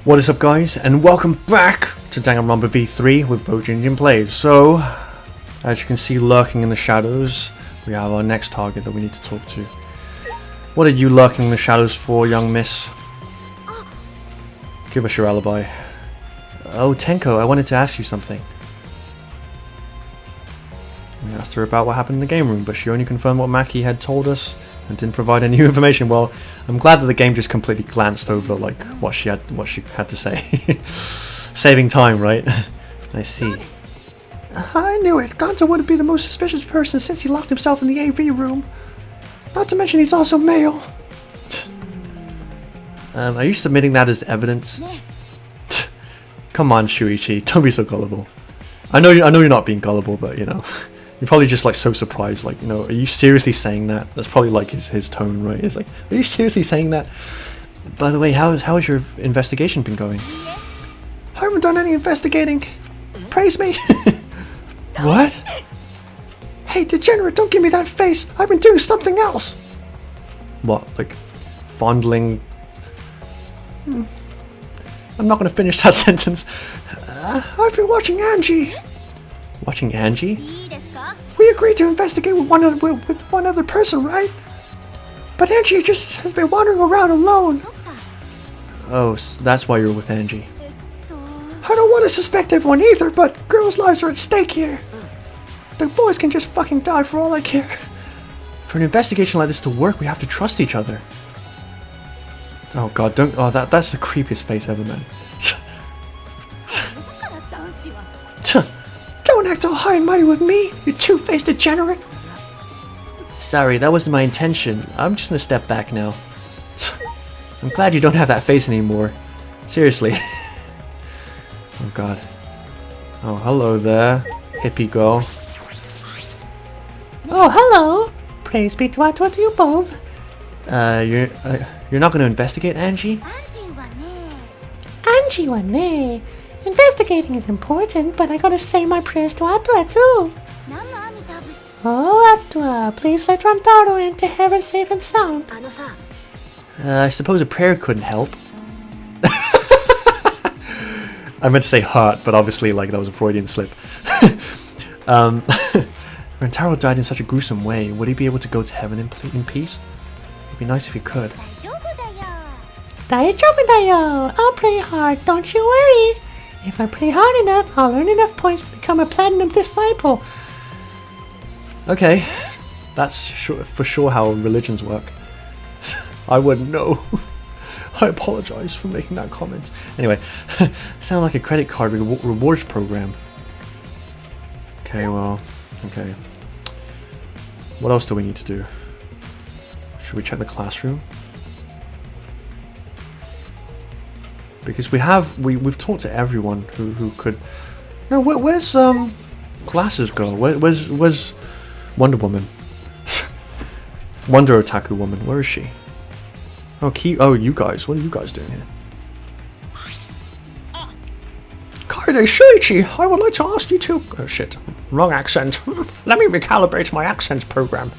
What is up, guys, and welcome back to Danganronpa V3 with Bowjinjin Plays. So, as you can see lurking in the shadows, we have our next target that we need to talk to. What are you lurking in the shadows for, young miss? Give us your alibi. Oh, Tenko, I wanted to ask you something. We asked her about what happened in the game room, but she only confirmed what Maki had told us and didn't provide any new information. Well, I'm glad that the game just completely glanced over like what she had to say. Saving time, right? I see. I knew it. Gonta wouldn't be the most suspicious person since he locked himself in the AV room. Not to mention he's also male. Are you submitting that as evidence? Come on, Shuichi, don't be so gullible. I know you're not being gullible, but you know, you're probably just like so surprised. Like, you know, are you seriously saying that? That's probably like his tone, right? It's like, are you seriously saying that? By the way, how has your investigation been going? I haven't done any investigating. Praise me. What? Hey, degenerate, don't give me that face. I've been doing something else. What, like fondling? I'm not going to finish that sentence. I've been watching Angie. Watching Angie? We agreed to investigate with one other person, right? But Angie just has been wandering around alone. Oh, so that's why you're with Angie. I don't want to suspect everyone either, but girls' lives are at stake here. The boys can just fucking die for all I care. For an investigation like this to work, we have to trust each other. Oh god, don't. Oh, that's the creepiest face ever, man. Don't act all high and mighty with me, you two-faced degenerate. Sorry, that wasn't my intention. I'm just gonna step back now. I'm glad you don't have that face anymore. Seriously. Oh god. Oh, hello there, hippie girl. Oh, hello. Praise be to you both. You're not gonna investigate Angie? Angie wa ne. Investigating is important, but I gotta say my prayers to Atua too. Oh, Atua, please let Rantaro into heaven safe and sound. I suppose a prayer couldn't help. I meant to say hurt, but obviously, like, that was a Freudian slip. Rantaro died in such a gruesome way. Would he be able to go to heaven in peace? It'd be nice if he could. Daijoubu da yo. I'll pray hard, don't you worry. If I pray hard enough, I'll earn enough points to become a platinum disciple. Okay, that's for sure how religions work. I wouldn't know. I apologize for making that comment. Anyway, sound like a credit card rewards program. Okay, well, okay. What else do we need to do? Should we check the classroom? Because we've talked to everyone who could. No, where's Glasses Girl? Where's Wonder Woman? Wonder Otaku Woman. Where is she? Oh, you guys. What are you guys doing here? Kaede Shuichi, I would like to ask you to... Oh shit, wrong accent. Let me recalibrate my accents program.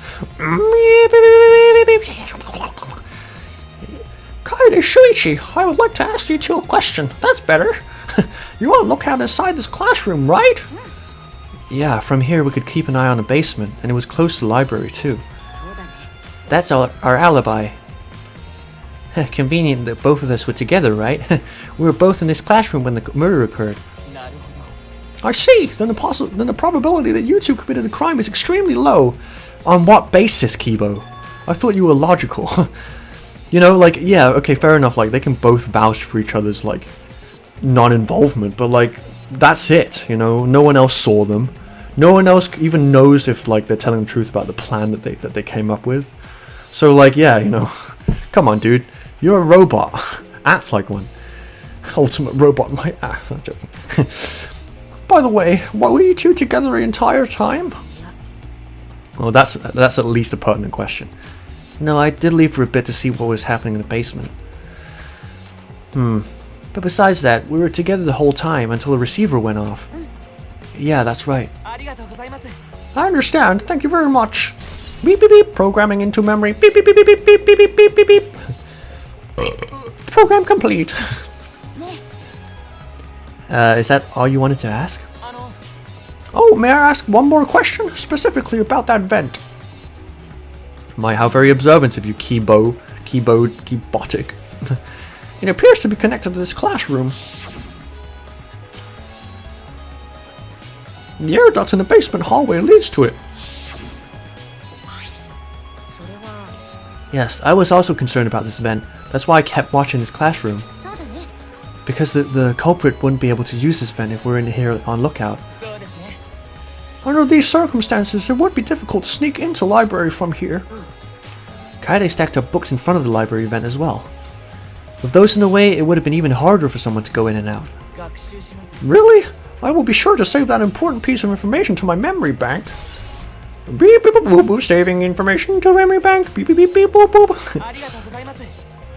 Kaede Shuichi, I would like to ask you two a question. That's better. You want to look out inside this classroom, right? Yeah, from here we could keep an eye on the basement, and it was close to the library too. That's our alibi. Convenient that both of us were together, right? We were both in this classroom when the murder occurred. I see. Then the probability that you two committed the crime is extremely low. On what basis, Kibo? I thought you were logical. You know, like, yeah, okay, fair enough, like, they can both vouch for each other's, like, non-involvement, but, like, that's it, you know? No one else saw them. No one else even knows if, like, they're telling the truth about the plan that they came up with. So, like, yeah, you know, come on, dude. You're a robot. Act like one. Ultimate robot might act. I'm joking. By the way, were you two together the entire time? Well, that's at least a pertinent question. No, I did leave for a bit to see what was happening in the basement. But besides that, we were together the whole time until the receiver went off. Yeah, that's right. I understand. Thank you very much. Beep beep beep. Programming into memory. Beep beep beep beep beep beep beep beep beep beep. Program complete. Is that all you wanted to ask? Oh, may I ask one more question? Specifically about that vent. My, how very observant of you, Keybotic. It appears to be connected to this classroom. The air duct in the basement hallway leads to it. Yes, I was also concerned about this vent. That's why I kept watching this classroom. Because the culprit wouldn't be able to use this vent if we're in here on lookout. Under these circumstances, it would be difficult to sneak into library from here. Kaede stacked up books in front of the library vent as well. With those in the way, it would have been even harder for someone to go in and out. Really? I will be sure to save that important piece of information to my memory bank. Beep beep boop boop, saving information to memory bank. Beep beep beep beep boop boop.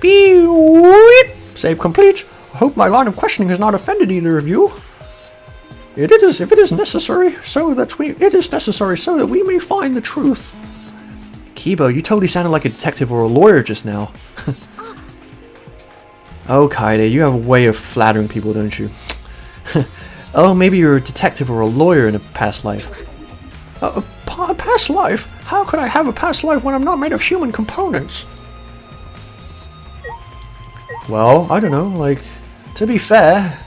Beep. Save complete. I hope my line of questioning has not offended either of you. It is if it is necessary, so that we may find the truth. Kibo, you totally sounded like a detective or a lawyer just now. Oh, Kaede, you have a way of flattering people, don't you? Oh, maybe you're a detective or a lawyer in a past life. A past life? How could I have a past life when I'm not made of human components? Well, I don't know, like, to be fair,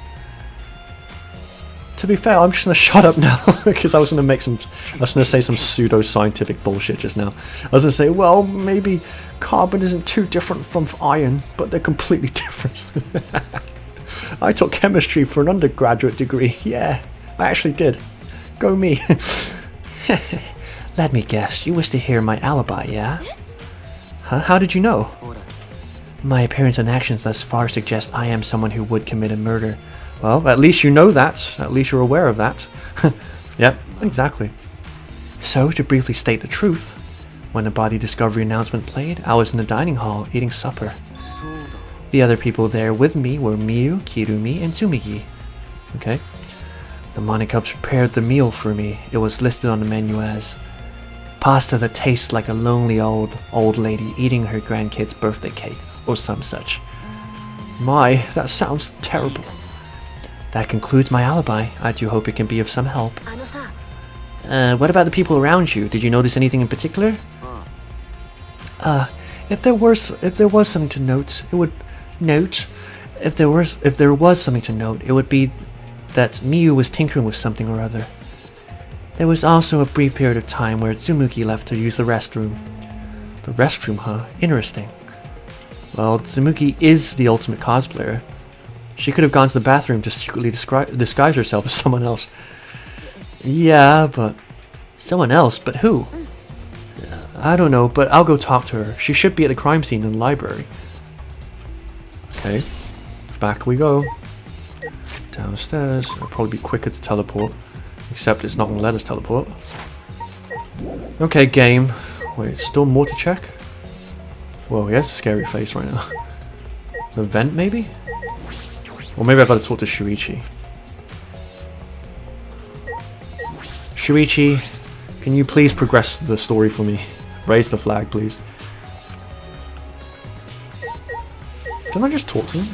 I'm just gonna shut up now because I was gonna say some pseudo-scientific bullshit just now. I was gonna say, well, maybe carbon isn't too different from iron, but they're completely different. I took chemistry for an undergraduate degree. Yeah, I actually did. Go me. Let me guess, you wish to hear my alibi, yeah? Huh? How did you know? My appearance and actions thus far suggest I am someone who would commit a murder. Well, at least you know that. At least you're aware of that. Yep, exactly. So, to briefly state the truth, when the body discovery announcement played, I was in the dining hall eating supper. The other people there with me were Miyu, Kirumi, and Tsumigi. Okay. The Monikups prepared the meal for me. It was listed on the menu as pasta that tastes like a lonely old lady eating her grandkid's birthday cake, or some such. My, that sounds terrible. That concludes my alibi. I do hope it can be of some help. What about the people around you? Did you notice anything in particular? If there was something to note, it would If there was something to note, it would be that Miyu was tinkering with something or other. There was also a brief period of time where Tsumugi left to use the restroom. The restroom, huh? Interesting. Well, Tsumugi is the ultimate cosplayer. She could have gone to the bathroom to secretly disguise herself as someone else. Yeah, but... Someone else? But who? I don't know, but I'll go talk to her. She should be at the crime scene in the library. Okay. Back we go. Downstairs. It'll probably be quicker to teleport. Except it's not going to let us teleport. Okay, game. Wait, still more to check? Whoa, he has a scary face right now. The vent, maybe? Or maybe I've got to talk to Shuichi. Shuichi, can you please progress the story for me? Raise the flag, please. Didn't I just talk to him?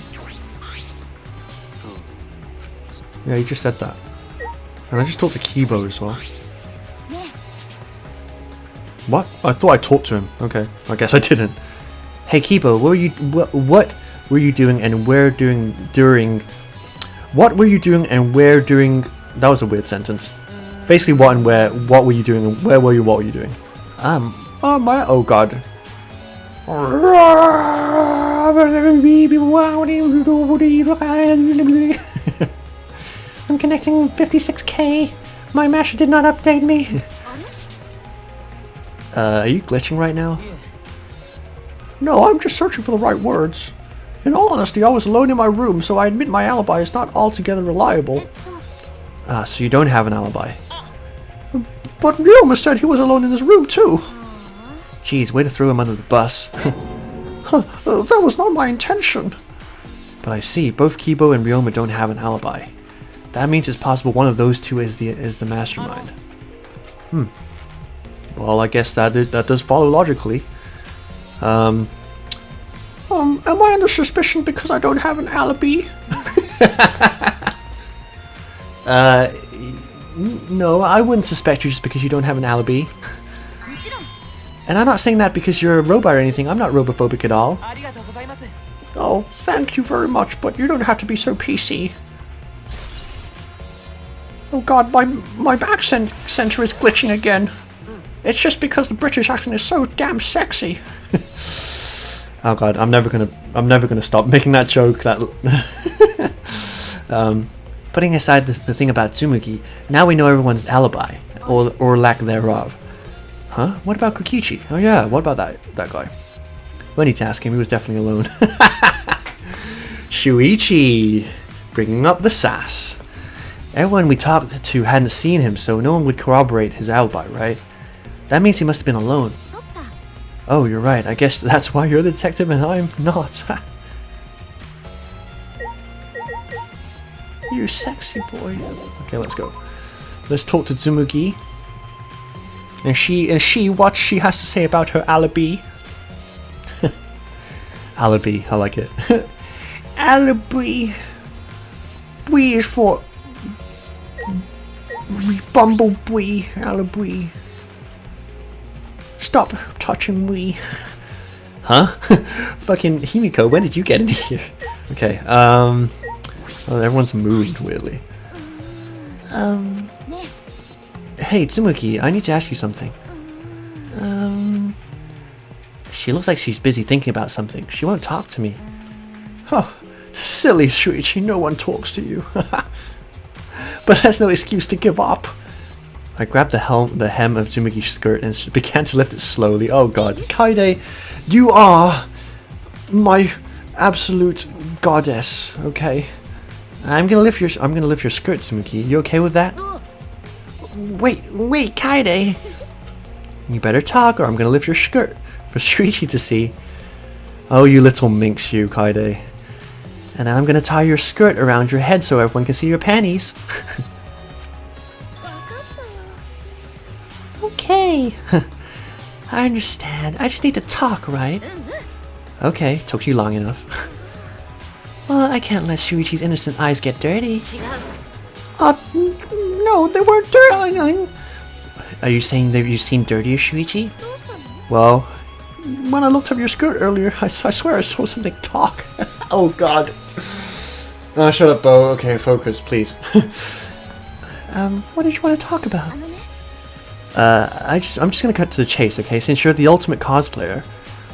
Yeah, he just said that. And I just talked to Kibo as well. What? I thought I talked to him. Okay, I guess I didn't. Hey Kibo, what were you doing and where during... What were you doing and where during... That was a weird sentence. Basically what and where, what were you doing and where were you, what were you doing? Oh god. I'm connecting 56k. My masher did not update me. Are you glitching right now? No, I'm just searching for the right words. In all honesty, I was alone in my room, so I admit my alibi is not altogether reliable. So you don't have an alibi. But Ryoma said he was alone in his room too. Jeez, way to throw him under the bus. That was not my intention. But I see, both Kibo and Ryoma don't have an alibi. That means it's possible one of those two is the mastermind. Well, I guess that does follow logically. Am I under suspicion because I don't have an alibi? No, I wouldn't suspect you just because you don't have an alibi. And I'm not saying that because you're a robot or anything. I'm not robophobic at all. Oh, thank you very much, but you don't have to be so PC. Oh god, my accent center is glitching again. It's just because the British accent is so damn sexy. Oh god, I'm never gonna stop making that joke. That putting aside the thing about Tsumugi, now we know everyone's alibi or lack thereof. Huh? What about Kokichi? Oh yeah, what about that guy? We need to ask him. He was definitely alone. Shuichi, bringing up the sass. Everyone we talked to hadn't seen him, so no one would corroborate his alibi, right? That means he must have been alone. Oh, you're right. I guess that's why you're the detective and I'm not. You sexy boy. Okay, let's go. Let's talk to Tsumugi. And she, what she has to say about her alibi. Alibi, I like it. Alibi. Bui is for bumblebee. Alibi. Stop touching me. Huh? Fucking Himiko, when did you get in here? Okay, well, everyone's moved weirdly. Hey, Tsumuki, I need to ask you something. She looks like she's busy thinking about something. She won't talk to me. Oh, silly Shuichi, no one talks to you. But that's no excuse to give up. I grabbed the hem of Tsumugi's skirt and began to lift it slowly. Oh god. Kaide, you are my absolute goddess, okay? I'm gonna lift your skirt, Tsumuki. You okay with that? Wait, Kaide. You better talk or I'm gonna lift your skirt for Shuichi to see. Oh, you little minx, you, Kaide. And I'm gonna tie your skirt around your head so everyone can see your panties. Okay. I understand. I just need to talk, right? Okay, took you long enough. Well, I can't let Shuichi's innocent eyes get dirty. No, they weren't dirty. Are you saying that you've seen dirtier, Shuichi? Well, when I looked up your skirt earlier, I swear I saw something talk. oh god. Shut up, Bo. Okay, focus, please. What did you want to talk about? I'm just gonna cut to the chase, okay? Since you're the ultimate cosplayer,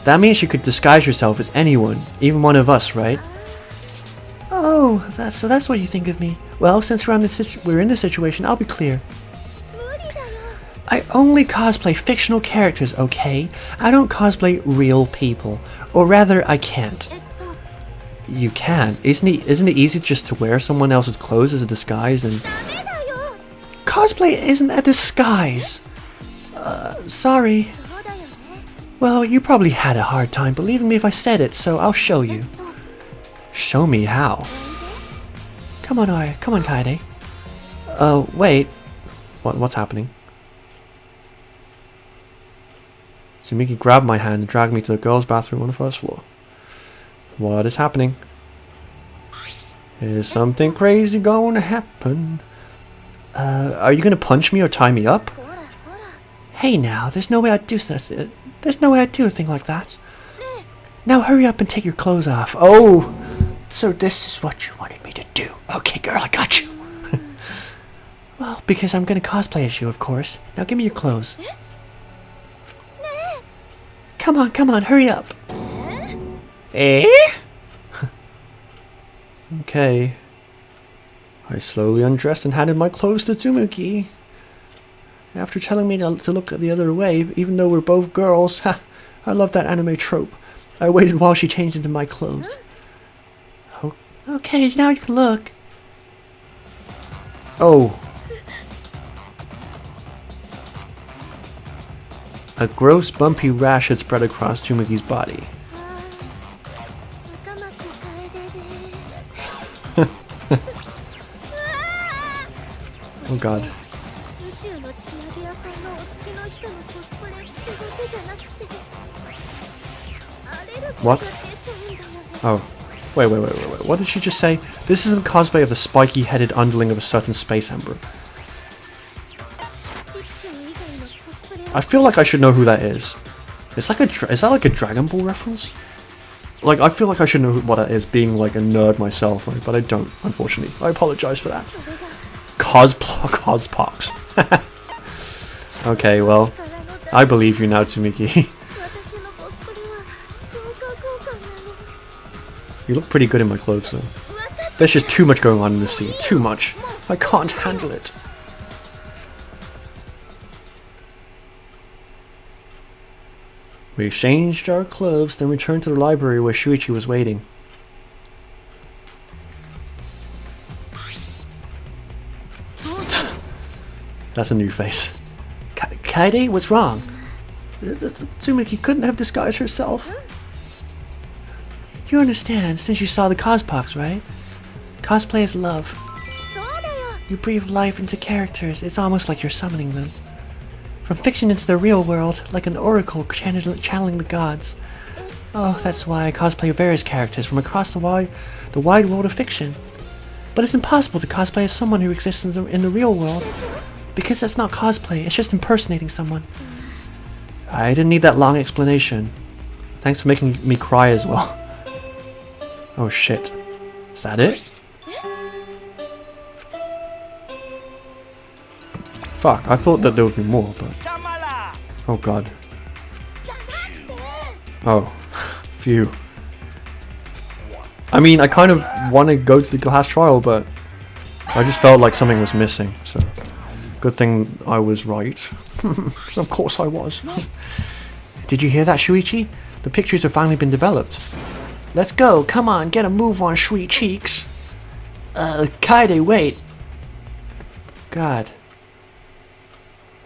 that means you could disguise yourself as anyone, even one of us, right? Oh, that's what you think of me. Well, since we're in this situation, I'll be clear. I only cosplay fictional characters, okay? I don't cosplay real people. Or rather, I can't. You can. Isn't it easy just to wear someone else's clothes as a disguise and... Cosplay isn't a disguise. Sorry. Well, you probably had a hard time believing me if I said it, so I'll show you. Show me how? Come on, Kaede. Wait. What's happening? Tsumugi grabbed my hand and dragged me to the girls' bathroom on the first floor. What is happening? Is something crazy going to happen? Are you gonna punch me or tie me up? Hey now, there's no way I'd do a thing like that. Now hurry up and take your clothes off. Oh! So this is what you wanted me to do. Okay, girl, I got you. Well, because I'm gonna cosplay as you, of course. Now give me your clothes. Come on, hurry up. Eh? Okay. I slowly undressed and handed my clothes to Tsumugi. After telling me to look the other way, even though we're both girls, I love that anime trope. I waited while she changed into my clothes. Okay, now you can look. Oh. A gross, bumpy rash had spread across Tsumugi's body. Oh god. What? Oh. Wait. What did she just say? This isn't cosplay of the spiky-headed underling of a certain space emperor. I feel like I should know who that is. It's like is that like a Dragon Ball reference? Like, I feel like I should know what that is, being like a nerd myself, right? But I don't, unfortunately. I apologize for that. Cospox. Okay, well, I believe you now, Tsumiki. You look pretty good in my clothes, though. There's just too much going on in this scene. Too much. I can't handle it. We exchanged our clothes, then returned to the library where Shuichi was waiting. That's a new face. Kaede, what's wrong? Tsumiki couldn't have disguised herself. You understand, since you saw the Cospox, right? Cosplay is love. You breathe life into characters. It's almost like you're summoning them. From fiction into the real world, like an oracle channeling the gods. Oh, that's why I cosplay various characters from across the wide world of fiction. But it's impossible to cosplay as someone who exists in the real world. Because that's not cosplay, it's just impersonating someone. I didn't need that long explanation. Thanks for making me cry as well. Oh shit. Is that it? Fuck, I thought that there would be more, but... Oh god. Oh. Phew. I mean, I kind of want to go to the class trial, but... I just felt like something was missing, so... Good thing I was right. Of course I was. Did you hear that, Shuichi? The pictures have finally been developed. Let's go, come on, get a move on, sweet cheeks. Kaede, wait. God.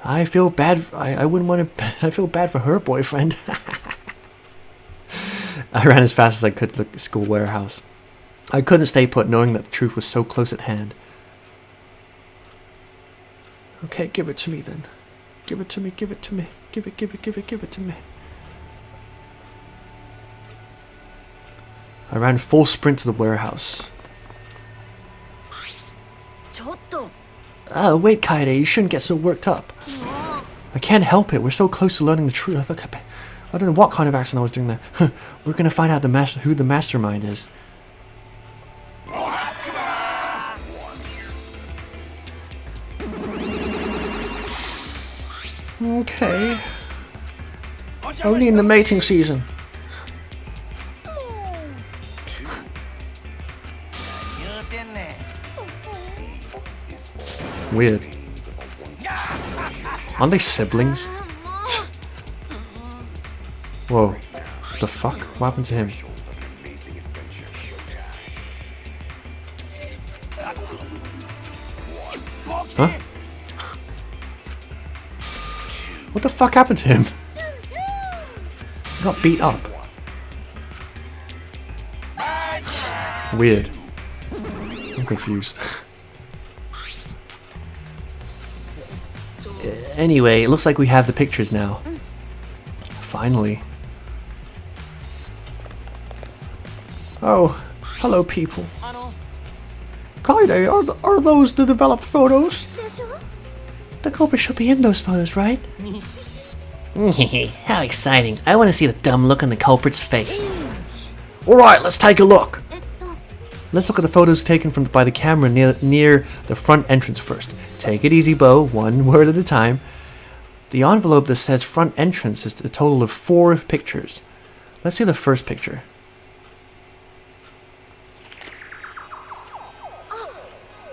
I feel bad. I wouldn't want to. I feel bad for her boyfriend. I ran as fast as I could to the school warehouse. I couldn't stay put, knowing that the truth was so close at hand. Okay, give it to me then. Give it to me, give it to me. Give it to me. I ran full sprint to the warehouse. Oh, wait, Kaede, you shouldn't get so worked up. I can't help it. We're so close to learning the truth. Look, I don't know what kind of accent I was doing there. We're gonna find out who the mastermind is. Okay. Only in the mating season. Weird. Aren't they siblings? Whoa. The fuck? What happened to him? Huh? What the fuck happened to him? He got beat up. Weird. I'm confused. Anyway, it looks like we have the pictures now. Finally. Oh, hello people. Kaede, are those the developed photos? The culprit should be in those photos, right? How exciting. I want to see the dumb look on the culprit's face. Alright, let's take a look. Let's look at the photos taken by the camera near the front entrance first. Take it easy, Bo, one word at a time. The envelope that says front entrance is a total of 4 pictures. Let's see the first picture.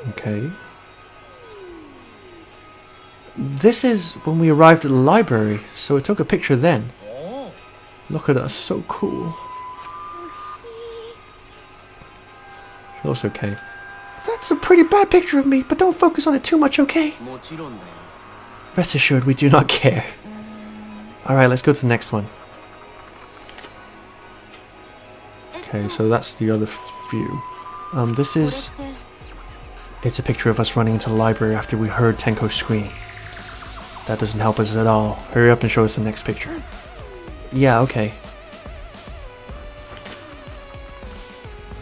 Okay. This is when we arrived at the library, so it took a picture then. Look at us, so cool. She looks okay. That's a pretty bad picture of me, but don't focus on it too much, okay? Rest assured, we do not care. Alright, let's go to the next one. Okay, so that's the other few. It's a picture of us running into the library after we heard Tenko scream. That doesn't help us at all. Hurry up and show us the next picture. Yeah, okay.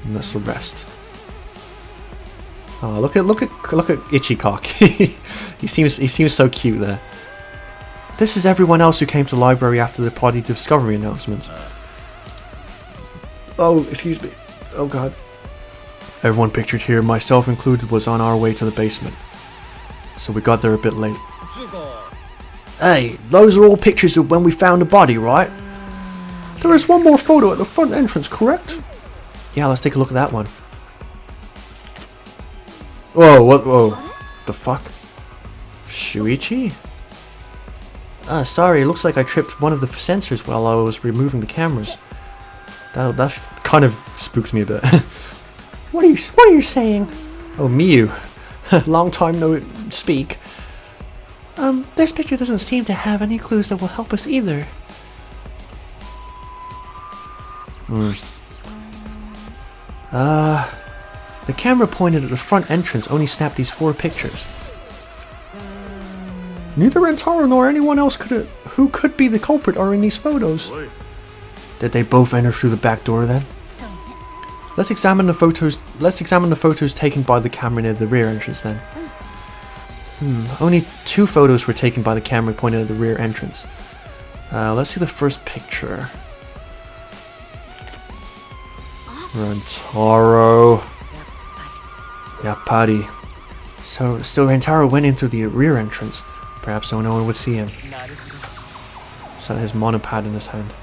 And that's the rest. Oh, look at Ichikok. he seems so cute there. This is everyone else who came to the library after the party discovery announcement. Oh, excuse me. Oh god. Everyone pictured here, myself included, was on our way to the basement. So we got there a bit late. Hey, those are all pictures of when we found the body, right? There is one more photo at the front entrance, correct? Yeah, let's take a look at that one. Whoa, what? Whoa. The fuck? Shuichi? Sorry, it looks like I tripped one of the sensors while I was removing the cameras. That kind of spooks me a bit. What are you saying? Oh, Miyu. Long time no speak. This picture doesn't seem to have any clues that will help us either. The camera pointed at the front entrance only snapped these 4 pictures. Neither Rentaro nor anyone else who could be the culprit are in these photos. Did they both enter through the back door then? Let's examine the photos. Let's examine the photos taken by the camera near the rear entrance then. Only 2 photos were taken by the camera pointed at the rear entrance. Let's see the first picture. Rentaro. Yappari. So Rentaro went in through the rear entrance. Perhaps so no one would see him. So his monopad in his hand.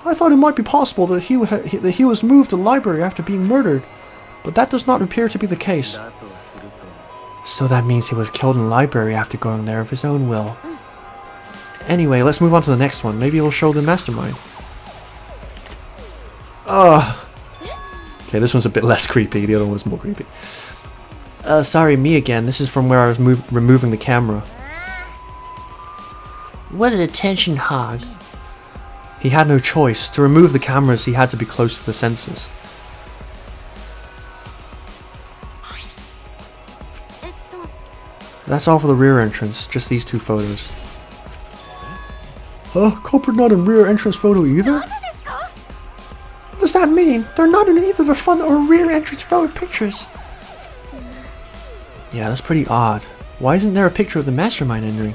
I thought it might be possible that he was moved to the library after being murdered, but that does not appear to be the case. So that means he was killed in the library after going there of his own will. Anyway, let's move on to the next one. Maybe it'll show the mastermind. Okay, this one's a bit less creepy. The other one was more creepy. Sorry, me again. This is from where I was removing the camera. What an attention hog. He had no choice. To remove the cameras, he had to be close to the sensors. That's all for the rear entrance. Just these 2 photos. Culprit not in rear entrance photo either? What does that mean? They're not in either the front or rear entrance photo pictures. Yeah, that's pretty odd. Why isn't there a picture of the mastermind entering?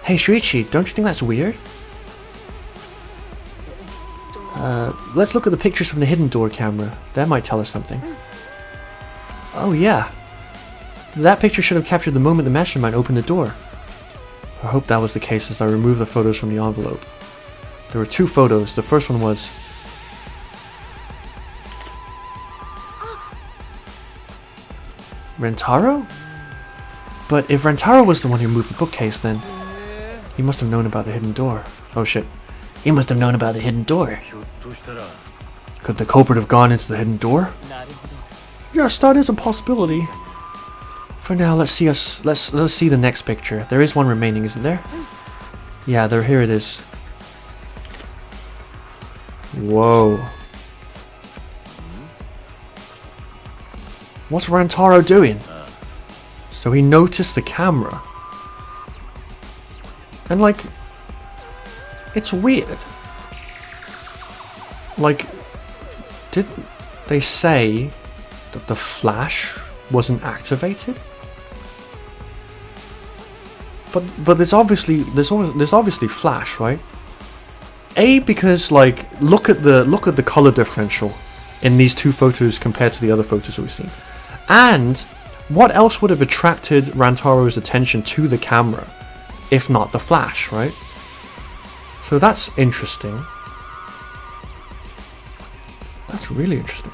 Hey Shuichi, don't you think that's weird? Let's look at the pictures from the hidden door camera. That might tell us something. Oh yeah. That picture should have captured the moment the mastermind opened the door. I hope that was the case as I removed the photos from the envelope. There were 2 photos. The first one was... Rentaro? But if Rentaro was the one who moved the bookcase, then he must have known about the hidden door. Oh shit. He must have known about the hidden door. Could the culprit have gone into the hidden door? Yes, that is a possibility. For now, let's see the next picture. There is one remaining, isn't there? Yeah, here it is. Whoa. What's Rentaro doing? So he noticed the camera. And like, it's weird. Like, did they say that the flash wasn't activated? But there's obviously flash, right? Because like look at the color differential in these 2 photos compared to the other photos we've seen. And what else would have attracted Rantaro's attention to the camera if not the flash, right? So that's interesting. That's really interesting.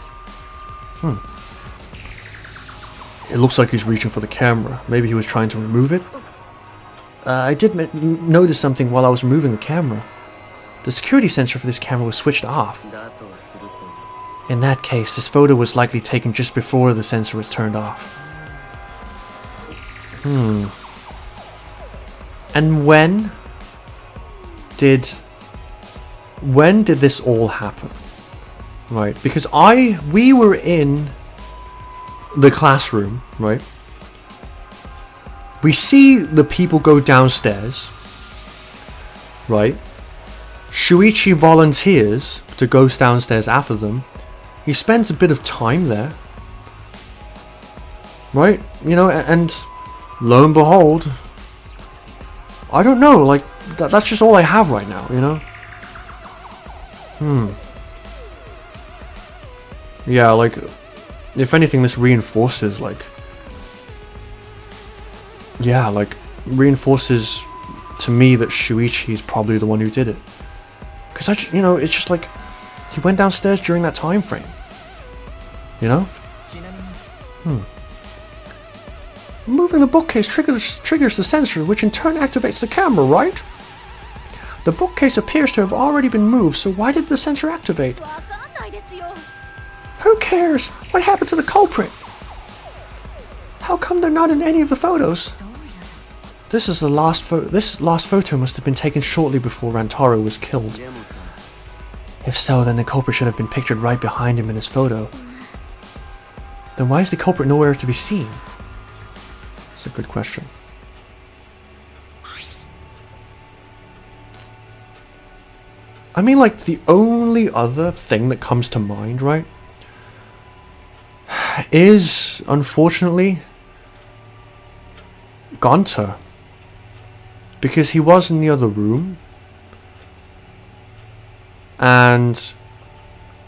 It looks like he's reaching for the camera. Maybe he was trying to remove it. I did notice something while I was removing the camera. The security sensor for this camera was switched off. In that case, this photo was likely taken just before the sensor was turned off. And when did this all happen? Right, because we were in the classroom, right? We see the people go downstairs, right? Shuichi volunteers to go downstairs after them, he spends a bit of time there, right? You know, and lo and behold, I don't know, like, that's just all I have right now, you know? Yeah, like, if anything, this reinforces, like, yeah, like, reinforces to me that Shuichi is probably the one who did it. Because, you know, it's just like, he went downstairs during that time frame. You know? Moving the bookcase triggers the sensor, which in turn activates the camera, right? The bookcase appears to have already been moved, so why did the sensor activate? Who cares? What happened to the culprit? How come they're not in any of the photos? This is the last this last photo must have been taken shortly before Rantaro was killed. If so, then the culprit should have been pictured right behind him in his photo. Then why is the culprit nowhere to be seen? That's a good question. I mean, like, the only other thing that comes to mind, right, is, unfortunately, Gonta. Because he was in the other room. And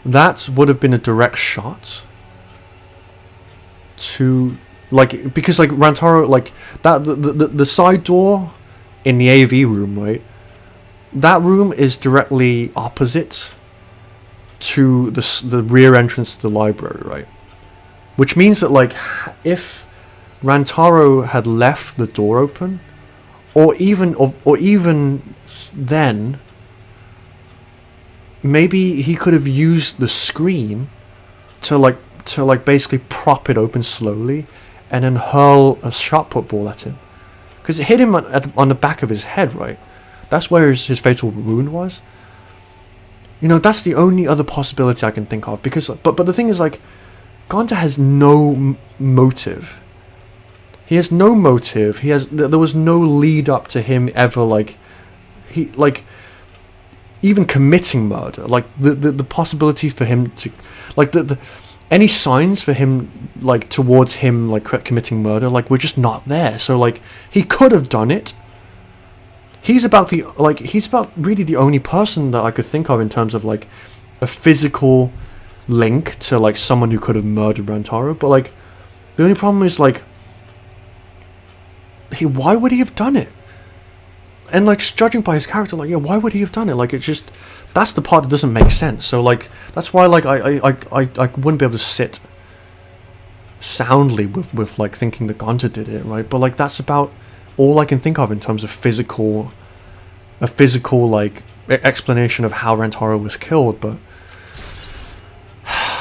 that would have been a direct shot to, like, because, like, Rantaro, like, that, the side door in the AV room, right, that room is directly opposite to the rear entrance to the library, right? Which means that, like, if Rantaro had left the door open, or even then, maybe he could have used the screen to basically prop it open slowly, and then hurl a shot put ball at him, because it hit him on the back of his head, right? That's where his fatal wound was. You know, that's the only other possibility I can think of. Because, but the thing is, like, Gonta has no motive. He has no motive. There was no lead up to him ever, like, even committing murder. Like, the possibility for him to, like, any signs for him, like, towards him, like, committing murder, like, were just not there. So, like, he could have done it. He's about really the only person that I could think of in terms of, like, a physical link to, like, someone who could have murdered Rantaro. But, like, the only problem is, like, why would he have done it? And, like, just judging by his character, like, yeah, why would he have done it? Like, it's just, that's the part that doesn't make sense. So, like, that's why, like, I wouldn't be able to sit soundly with like, thinking that Gonta did it, right? But, like, that's about all I can think of in terms of a physical, like, explanation of how Rantaro was killed, but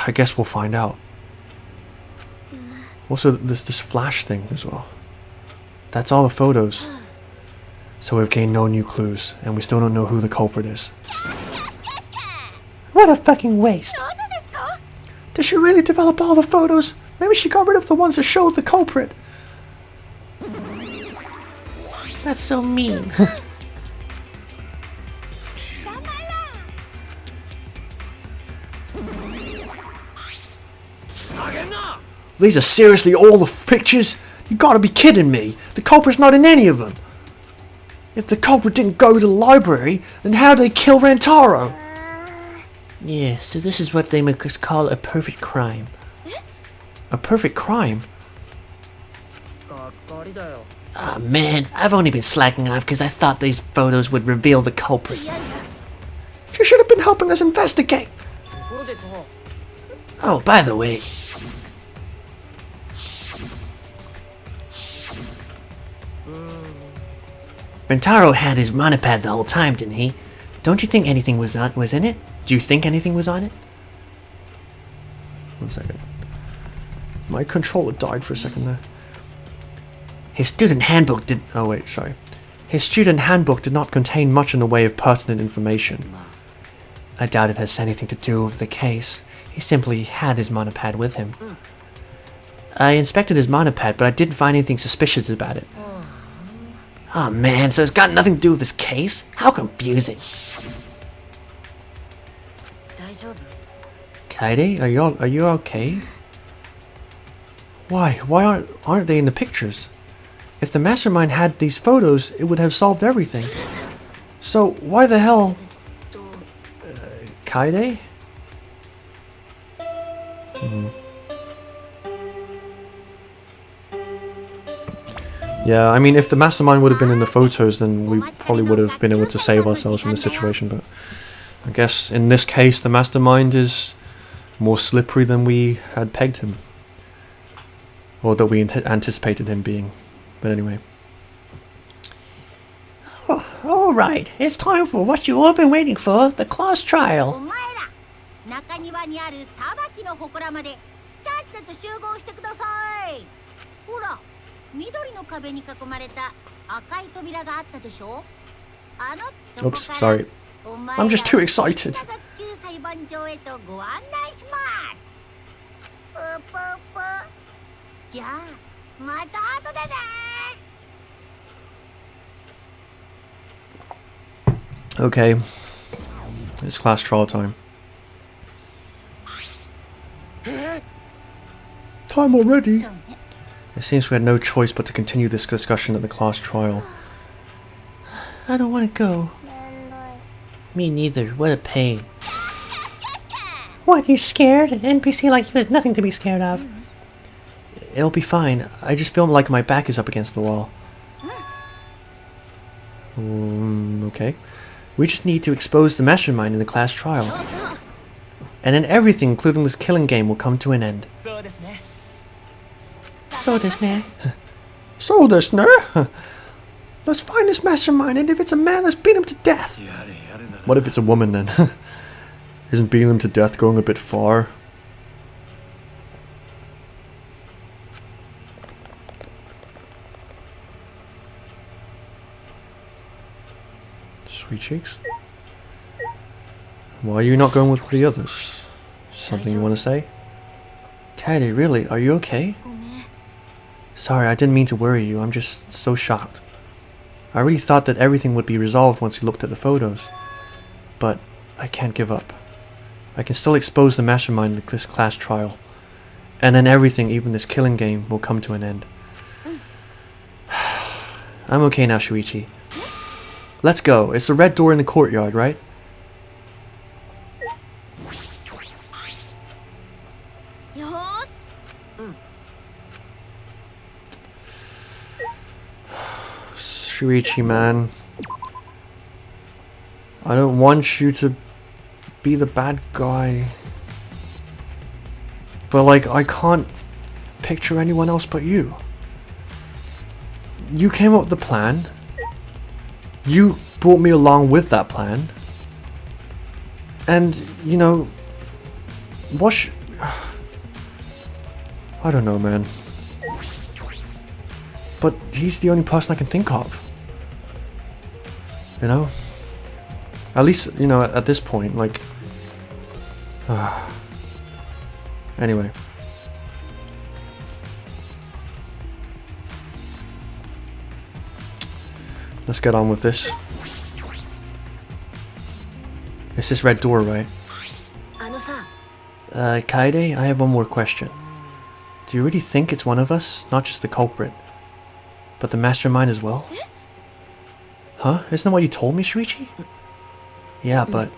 I guess we'll find out. Also, there's this flash thing as well. That's all the photos. So we've gained no new clues, and we still don't know who the culprit is. What a fucking waste. Did she really develop all the photos? Maybe she got rid of the ones that showed the culprit. That's so mean. These are seriously all the pictures? You gotta be kidding me. The culprit's not in any of them. If the culprit didn't go to the library, then how did they kill Rantaro? Yeah, so this is what they make us call a perfect crime. A perfect crime? Ah, man, I've only been slacking off because I thought these photos would reveal the culprit. You should have been helping us investigate. Oh, by the way, Rantaro had his monopad the whole time, didn't he? Don't you think anything was in it? Do you think anything was on it? 1 second. My controller died for a second there. His student handbook did... Oh wait, sorry. His student handbook did not contain much in the way of pertinent information. I doubt it has anything to do with the case. He simply had his monopad with him. I inspected his monopad, but I didn't find anything suspicious about it. Oh man, so it's got nothing to do with this case? How confusing. Kaede, are you okay? Why? Why aren't they in the pictures? If the mastermind had these photos, it would have solved everything. So why the hell? Kaede? Yeah, I mean, if the mastermind would have been in the photos, then we probably would have been able to save ourselves from the situation, but I guess in this case, the mastermind is more slippery than we had pegged him. Or that we anticipated him being. But anyway. Oh, all right, it's time for what you all been waiting for, the class trial. 中庭にある裁きの祠までちゃっちゃと集合してください。ほら、緑の壁に囲まれた赤い扉があったでしょ。そこから Oops, sorry. I'm just too excited. 学級裁判場へとご案内します。ぷぷぷ。じゃあ、また後でね。Okay. It's class trial time. Time already? It seems we had no choice but to continue this discussion at the class trial. I don't want to go. Me neither. What a pain. What, you scared? An NPC like you has nothing to be scared of. It'll be fine. I just feel like my back is up against the wall. Okay. We just need to expose the mastermind in the class trial. And then everything, including this killing game, will come to an end. So this ne. So this, no? Let's find this mastermind, and if it's a man, let's beat him to death. What if it's a woman then? Isn't beating them to death going a bit far? Sweet cheeks. Why are you not going with the others? Something you want to say? Kaede, really? Are you okay? Sorry, I didn't mean to worry you. I'm just so shocked. I really thought that everything would be resolved once we looked at the photos. But I can't give up. I can still expose the mastermind in this class trial. And then everything, even this killing game, will come to an end. I'm okay now, Shuichi. Let's go. It's the red door in the courtyard, right? Shuichi, man. I don't want you to be the bad guy. But like, I can't picture anyone else but you. You came up with the plan. You brought me along with that plan. And, you know, I don't know, man. But he's the only person I can think of. You know? At least, you know, at this point, like... Anyway. Let's get on with this. It's this red door, right? Kaede, I have one more question. Do you really think it's one of us? Not just the culprit, but the mastermind as well? Huh? Isn't that what you told me, Shuichi? Yeah, but...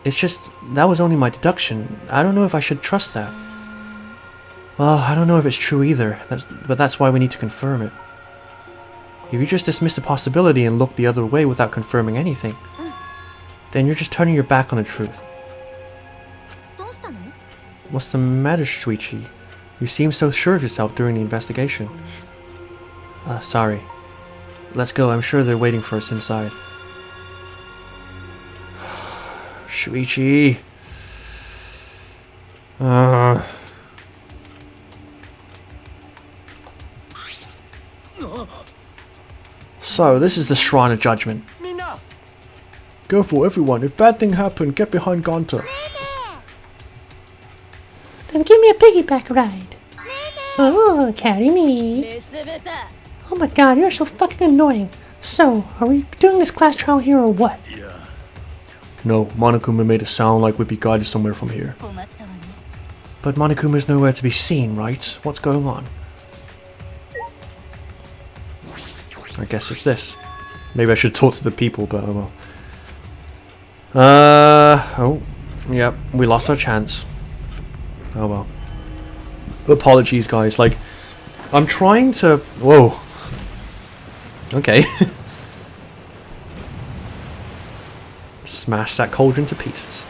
It's just... That was only my deduction. I don't know if I should trust that. Well, I don't know if it's true either, but that's why we need to confirm it. If you just dismiss the possibility and look the other way without confirming anything, then you're just turning your back on the truth. What's the matter, Shuichi? You seemed so sure of yourself during the investigation. Sorry. Let's go, I'm sure they're waiting for us inside. Shuichi. So, this is the Shrine of Judgment. Go for everyone. If bad thing happen, get behind Gonta. Then give me a piggyback ride. Oh, carry me. Oh my god, you're so fucking annoying. So, are we doing this class trial here or what? No, Monokuma made it sound like we'd be guided somewhere from here. But Monokuma's nowhere to be seen, right? What's going on? I guess it's this. Maybe I should talk to the people, but oh well. Oh, yep, we lost our chance. Oh well. Apologies, guys. Like, I'm trying to... Whoa. Okay. Smash that cauldron to pieces.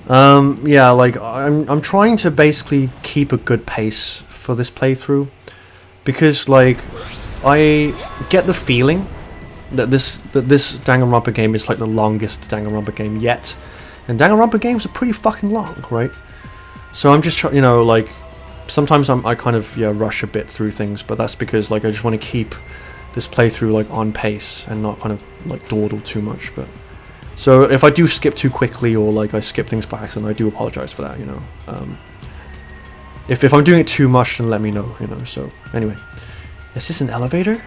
Yeah, like, I'm trying to basically keep a good pace for this playthrough. Because, like, I get the feeling that this Danganronpa game is like the longest Danganronpa game yet. And Danganronpa games are pretty fucking long, right? So I'm just trying, you know, like, sometimes I kind of, yeah, rush a bit through things, but that's because, like, I just want to keep this playthrough, like, on pace and not kind of, like, dawdle too much, but... So if I do skip too quickly or, like, I skip things by accident, I do apologize for that, you know. If I'm doing it too much, then let me know, you know, so... Anyway. Is this an elevator?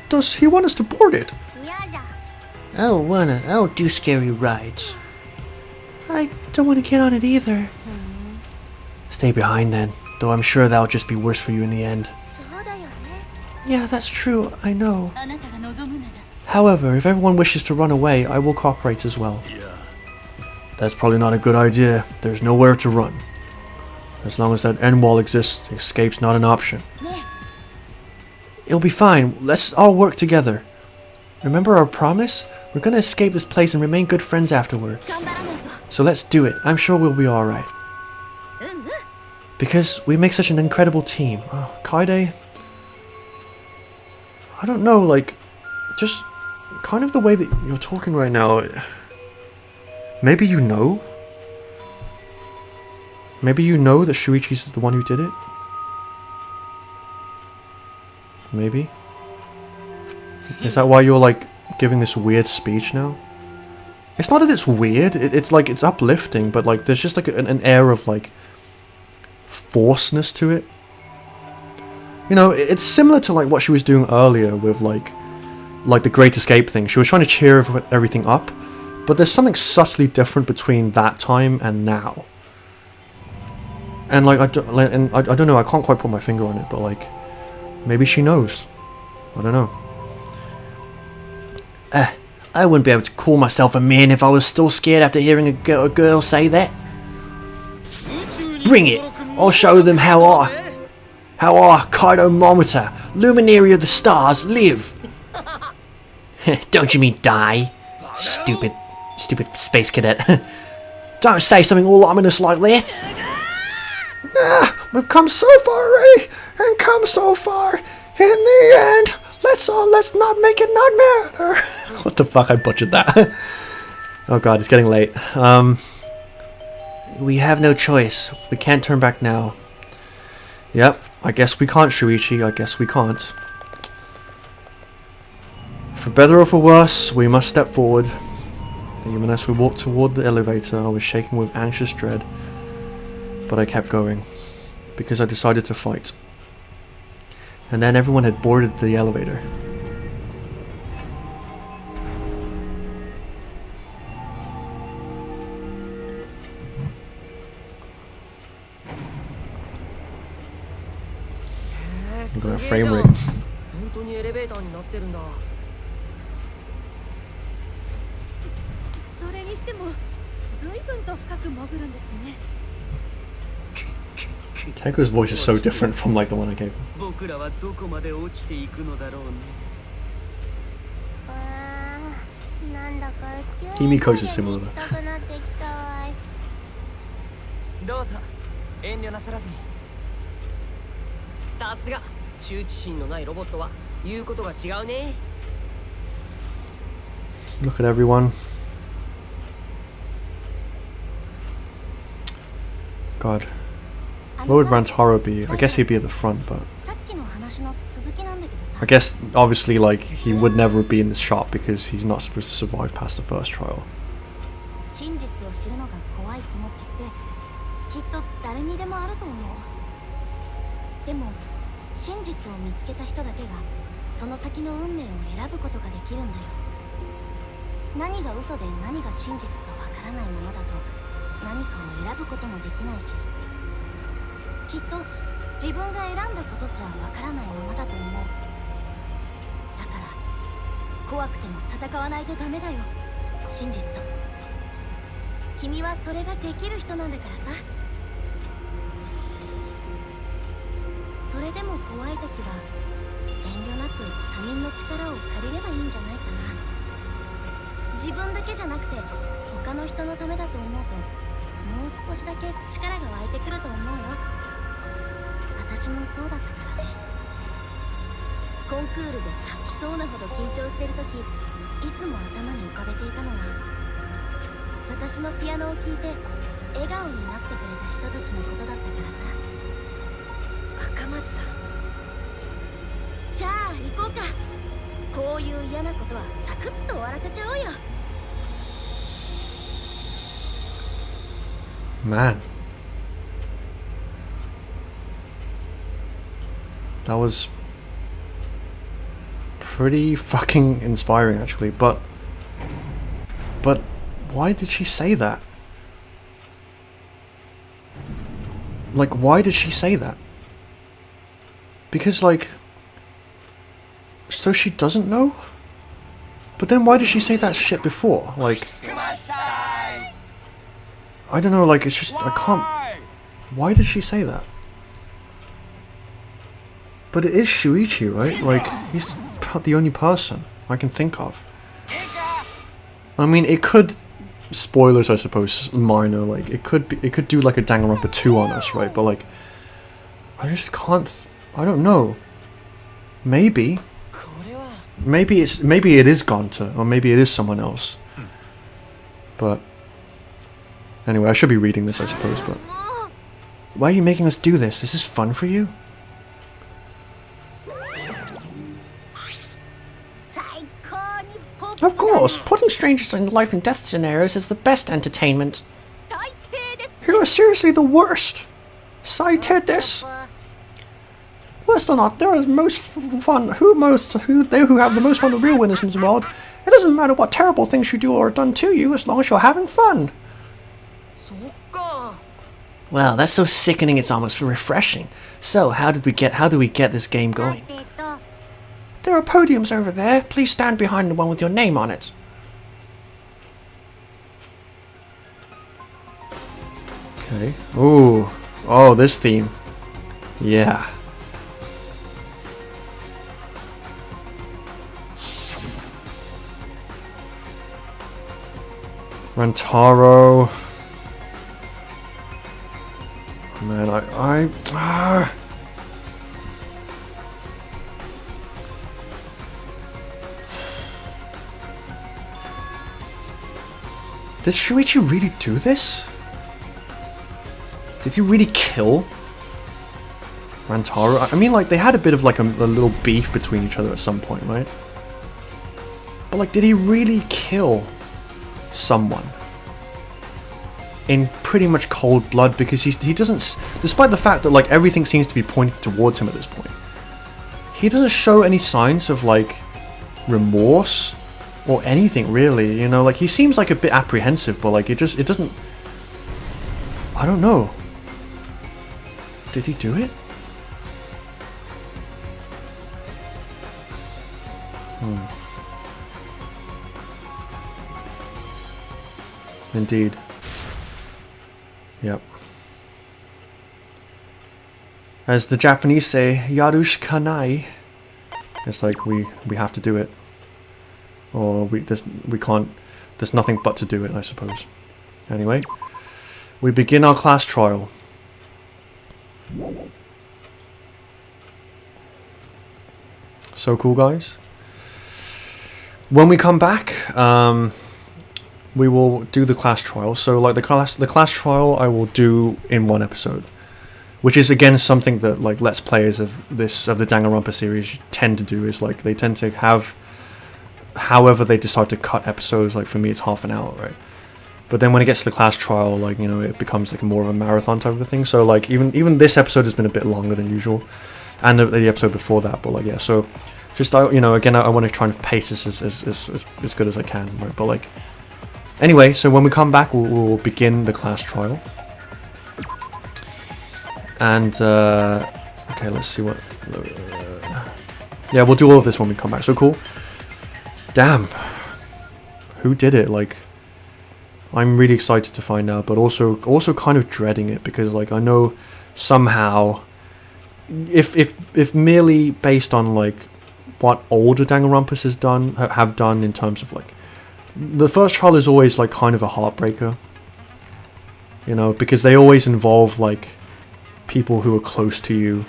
Does he want us to board it? I don't do scary rides. I don't want to get on it either. Stay behind then, though I'm sure that'll just be worse for you in the end. Yeah, that's true, I know. However, if everyone wishes to run away, I will cooperate as well. That's probably not a good idea. There's nowhere to run. As long as that end wall exists, escape's not an option. It'll be fine. Let's all work together. Remember our promise? We're gonna escape this place and remain good friends afterward. So let's do it. I'm sure we'll be alright. Because we make such an incredible team. Oh, Kaide... I don't know, like... Just... kind of the way that you're talking right now... Maybe you know? Maybe you know that Shuichi's the one who did it? Maybe? Is that why you're, like, giving this weird speech now? It's not that it's weird, it's like, it's uplifting, but, like, there's just, like, an air of, like, forceness to it. You know, it's similar to, like, what she was doing earlier with, like the Great Escape thing. She was trying to cheer everything up, but there's something subtly different between that time and now. And, like, I don't know, I can't quite put my finger on it, but, like, maybe she knows. I don't know. I wouldn't be able to call myself a man if I was still scared after hearing a girl say that. Bring it! I'll show them how I, Kaido Momota, luminary of the stars, live! Don't you mean die? Stupid space cadet. Don't say something all ominous like that. We've come so far, Ray, and come so far. In the end, let's not make it not matter. What the fuck, I butchered that. Oh god, it's getting late. We have no choice. We can't turn back now. Yep, I guess we can't, Shuichi, I guess we can't. For better or for worse, we must step forward. Even as we walked toward the elevator, I was shaking with anxious dread. But I kept going, because I decided to fight. And then everyone had boarded the elevator. Look at that frame rate. Tenko's voice is so different from like the one I gave him. Himiko's is similar though. Look at everyone. God. Where would Rantaro be? I guess he'd be at the front, but... I guess, obviously, like, he would never be in this shop because he's not supposed to survive past the first trial. 何かを選ぶこともできないし、きっと自分が選んだことすらわからないままだと思う。だから怖くても戦わないとダメだよ、真実と。君はそれができる人なんだからさ。それでも怖い時は遠慮なく他人の力を借りればいいんじゃないかな。自分だけじゃなくて他の人のためだと思うと、もう少しだけ力が湧いてくると思うよ。私もそうだったからね。コンクールで吐きそうなほど緊張してる時、いつも頭に浮かべていたのは、私のピアノを聴いて笑顔になってくれた人たちのことだったからさ。赤松さん、じゃあ行こうか。こういう嫌なことはサクッと終わらせちゃおうよ。 Man. That was pretty fucking inspiring, actually, but why did she say that? Like, why did she say that? Because, like, so she doesn't know? But then why did she say that shit before? Like, I don't know, like, it's just, I can't... Why did she say that? But it is Shuichi, right? Like, he's the only person I can think of. I mean, it could... Spoilers, I suppose, minor, like, it could do, like, a Danganronpa 2 on us, right? But, like, I just can't... I don't know. Maybe. Maybe it is Gonta, or maybe it is someone else. But... Anyway, I should be reading this, I suppose, but... Why are you making us do this? Is this fun for you? Of course, putting strangers in life and death scenarios is the best entertainment. You are seriously the worst. Cited this. Worst or not, there is most fun. Who have the most fun are the real winners in this world. It doesn't matter what terrible things you do or are done to you, as long as you're having fun. Wow, that's so sickening it's almost refreshing. So, how do we get this game going? There are podiums over there. Please stand behind the one with your name on it. Okay. Ooh. Oh, this theme. Yeah. Rantaro. Man, Did Shuichi really do this? Did he really kill Rantaro? I mean, like, they had a bit of, like, a little beef between each other at some point, right? But, like, did he really kill someone in pretty much cold blood? Because he doesn't, despite the fact that, like, everything seems to be pointing towards him at this point, he doesn't show any signs of, like, remorse or anything, really, you know? Like, he seems like a bit apprehensive, but, like, it doesn't, I don't know. Did he do it? Indeed. Yep. As the Japanese say, yarushkanai. It's like we have to do it. Or we can't, there's nothing but to do it, I suppose. Anyway, we begin our class trial. So cool, guys. When we come back, we will do the class trial. So, like, the class trial I will do in one episode, which is again something that, like, Let's Players of the Danganronpa series tend to do. Is, like, they tend to have, however they decide to cut episodes. Like, for me, it's half an hour, right? But then when it gets to the class trial, like, you know, it becomes like more of a marathon type of a thing. So, like, even this episode has been a bit longer than usual, and the episode before that. But, like, yeah, so just, you know, again, I want to try and pace this as good as I can, right? But, like, Anyway, so when we come back, we'll begin the class trial. And, okay, let's see what... yeah, we'll do all of this when we come back. So cool. Damn. Who did it? Like, I'm really excited to find out, but also kind of dreading it, because, like, I know somehow, if merely based on, like, what older Danganronpas have done in terms of, like, the first trial is always, like, kind of a heartbreaker, you know, because they always involve, like, people who are close to you,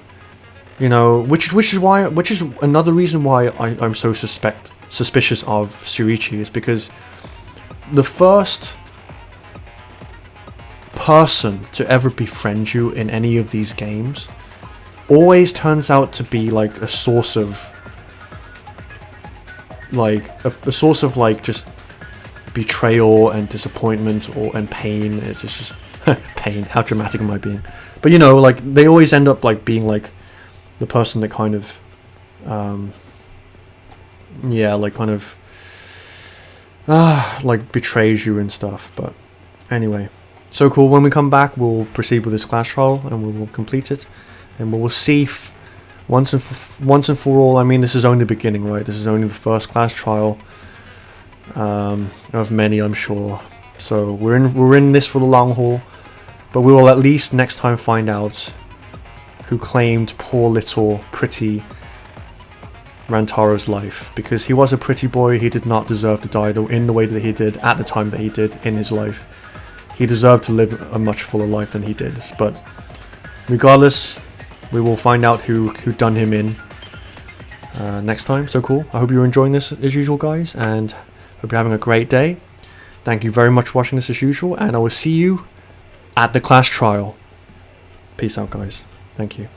you know, which is another reason why I'm so suspicious of Shuichi, is because the first person to ever befriend you in any of these games always turns out to be, like, a source of, like, a source of, like, just betrayal and disappointment and pain. It's just pain. How dramatic am I being? But, you know, like, they always end up, like, being, like, the person that kind of yeah, like, kind of like, betrays you and stuff. But anyway, so cool. When we come back, we'll proceed with this class trial and we will complete it, and we will see if once and for all, I mean, this is only the beginning, right? This is only the first class trial of many, I'm sure. So we're in this for the long haul, but we will at least next time find out who claimed poor little pretty Rantaro's life, because he was a pretty boy. He did not deserve to die in the way that he did at the time that he did in his life. He deserved to live a much fuller life than he did. But regardless, we will find out who done him in next time. So cool. I hope you're enjoying this as usual, guys, and hope you're having a great day. Thank you very much for watching this as usual, and I will see you at the class trial. Peace out, guys. Thank you.